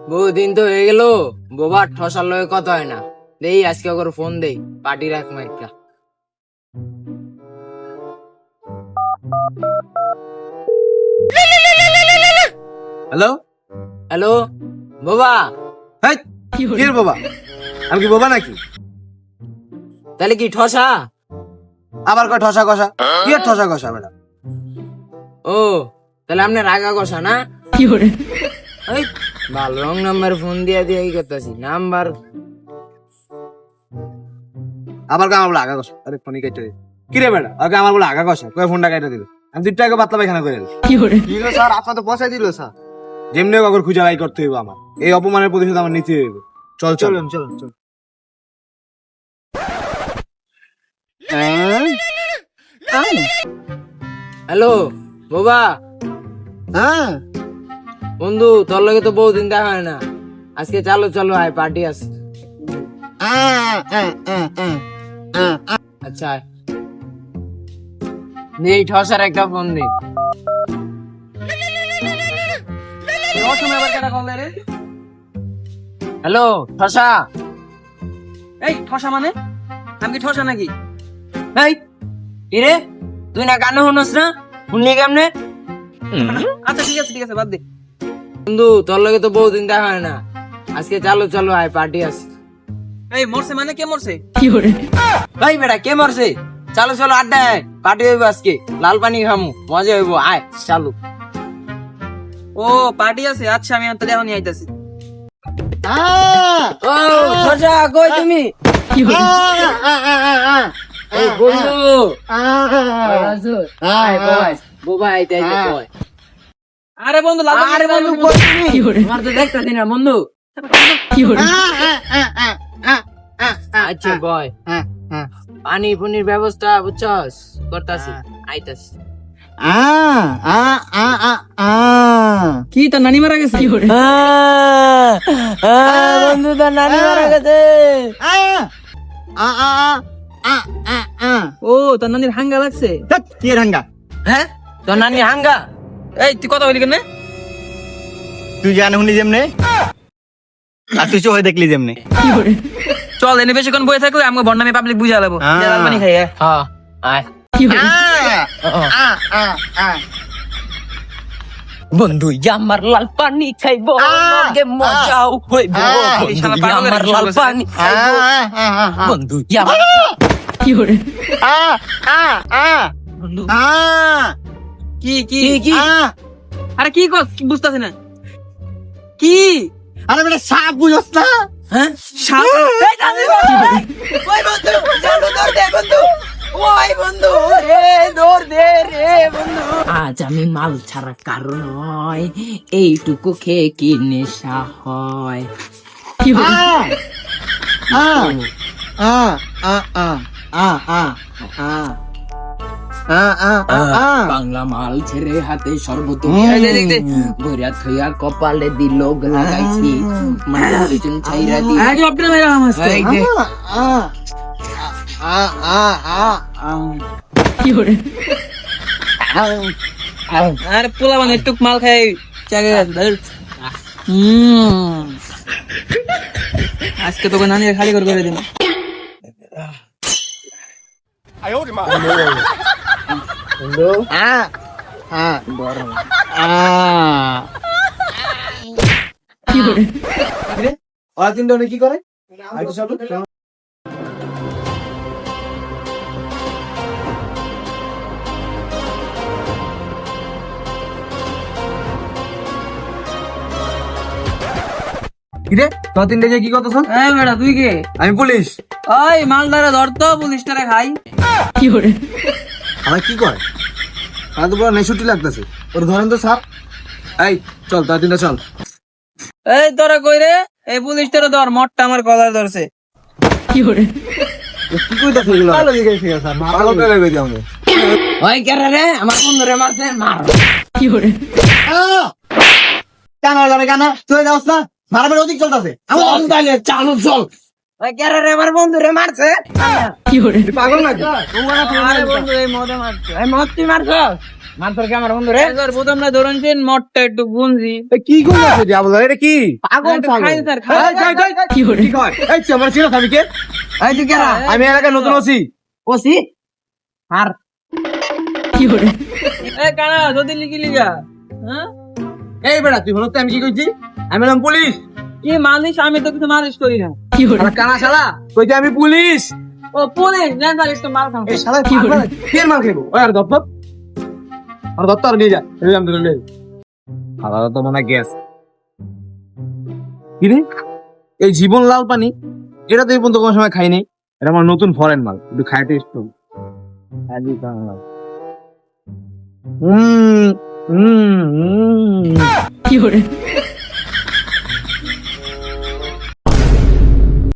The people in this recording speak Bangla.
বহুদিন তো হয়ে গেল, বোবার ঠসার লয়ে কথা হয় না। দেই আজকে ওকে ফোন দেই, পার্টি রাখ মাইকা। হ্যালো, হ্যালো বোবা, হাই কি রে বাবা? আমি কি বাবা নাকি? তাহলে কি ঠসা? আবার কয় ঠসা কষা? কি আর ঠসা কষা বেটা? ও তাহলে আপনি রাগা কষা না? এই ভালো রং নাম্বার ফোন দিয়া দিয়ে এই করতেছি নাম্বার। আবার কে আমার বলে আগা কষা? আরে ফোনই কেটে দে। কি রে বেটা? আগে আমার বলে আগা কষা, কয় ফোনটা কেটে দিল। আমি 2 টাকা পাতলা পায়খানা করে দিল। কি হলো স্যার? আপনার তো পয়সা দিল স্যার। যেমনি হোক খুঁজে বাই করতে হইব আমার। এই অপমানের প্রতিশোধ আমার নিতে হইব। চল চল চল চল। হ্যালো বোবা, হ্যাঁ বন্ধু তোর লগে তো বহুদিন দেখা হয় না, আজকে চালো চলো আয়, পার্টি আছে। আচ্ছা আয়। নেই ঠসার একটা ফোন দে। হ্যালো ঠসা। এই ঠসা মানে? আমি কি ঠসা নাকি? এই কিরে, তুই না গান শুনস না? শুনলি কেমনে? আচ্ছা ঠিক আছে বাদ দে। বন্ধু তোর লগে তো বহুদিন দেখা হয় না, আজকে চালো চলো আয়, পার্টি আছে। এই মরছে মানে কে মরছে? ভাই বেটা কে মরছে? চালো চলো আড্ডায়, পার্টি হইব আজকে, লাল পানি খামু, মজা হইব, আয় চালু। ও পার্টি আছে, আচ্ছা আমি তো এখন আইতাছি। ও ঠসা কই তুমি? এই বন্ধু আয় বয়, বোবা আইতে আইতে কয়। আরে বন্ধু আরে বন্ধু কই তুমি? আমার তো দেখতাছি না বন্ধু। আচ্ছা বয়, পানি পুনির ব্যবস্থা বুঝছস করতাছি, আইতাছি। কি তোর নানি মারা গেছে? বন্ধু তার নানি মারা গেছে। ও তোর নানির হাঙ্গা লাগছে? কি রাঙ্গা? হ্যাঁ তোর নানি হাঙ্গা? এই তুই কথা বলি কেন? তুই জানো শুনি যেমনে আর তুই চোখে দেখলি যেমনে। চল এনে বেশিক্ষণ বয়ে থাকলে আমাকে বন্ডামি পাবলিক বুঝা লাগবো। লাল পানি খাই হ্যাঁ আয়। বন্ধু আমার লাল পানি খাইব, আগে মজাও হইব। এই শালা বন্ধু পাগলের আমার কি লাল শুরু পানি খাইব, বন্ধু আমার বন্ধু কি কি কি আরে কি কর বুঝতাছি না কি? আরে বেটা সাপ বুঝছ না? হ্যাঁ সাপ? এই দাদি ওই বন্ধু জানো দৌড় দে বন্ধু, ওই বন্ধু রে দৌড় দে রে বন্ধু। আজ আমি মাল ছাড়া কারণ হয়, এইটুকু খেয়ে কি নেশা হয়। বাংলা মাল ছেড়ে হাতে সর্বত ভরিয়া থইয়া কপালে দিল লাগাইছি, মানে পিছন ছাইরা দি। আগে আপনি মেরা আমাকে এই যে আরে পোলা মানে একটু মাল খাই চাগে আজকে তোকে নানি খালি করে দিন। বন্ধু ওরা তিনটা কি করে? কিরে তোর তিনটা কি করতেছ? এই বেটা তুই কে? আমি পুলিশ। ওই মালদারে ধরতো পুলিশটারে খাই। আমার কি করে? আর তো পুরো নেশুটি লাগতেছে। ওর ধরেন তো সাপ। এই চল তোর তিনটা চল। এই তোরা কই রে? এই পুলিশটারে ধর, মটটা আমার কলার ধরছে। কি কইতাছ এগুলো? ভালো দিকে ঠিক আছে স্যার। ভালো করে কই দিও আমি। ওই কেরে রে আমার বন্ধুরে মারছে, মার। কেন জানে কেন? তুই যাস না? মারামারি অধিক চলতেছে। চল তাইলে চালু চল। ওই কেরে রে আমার বন্ধুরে মারছে। পাগল নাকি? আরে বন্ধু এই মদে মারছে, এই মদ তুই মারছ? মানতর কি আমার বন্ধু রে স্যার প্রথম না ধরুন মদটা একটু গুনজি এ কি করছিস আবুল এটা কি পাগল একটু পাগল খাই স্যার, খাই। কি কয় এই আমার ছিল আমি কে এই তুই কেরা আমি এলাকায় নতুন আছি ওসি আর এ কানা যদি লিখি লিগা হ্যাঁ এই বেটা তুই হলো আমি কি কইছি আমি হলাম পুলিশ কি মালিশ আমি তো কিছু মালিশ করি না শালা কানা শালা কইছি আমি পুলিশ ও পুলিশ নেন স্যার একটু মাল খাও এই শালা কি করে কে মার খেবো ওই আর দপ্তর আর দপ্তর নিয়ে যা এই আমি ধরে খাওয়া তো মনে গ্যাস কি রে এই জীবন লাল পানি এটা তো এই পর্যন্ত কোনো সময় খাই নাই এটা আমার নতুন ফরেন মাল একটু খাইতে ইষ্ট হুম হুম হুম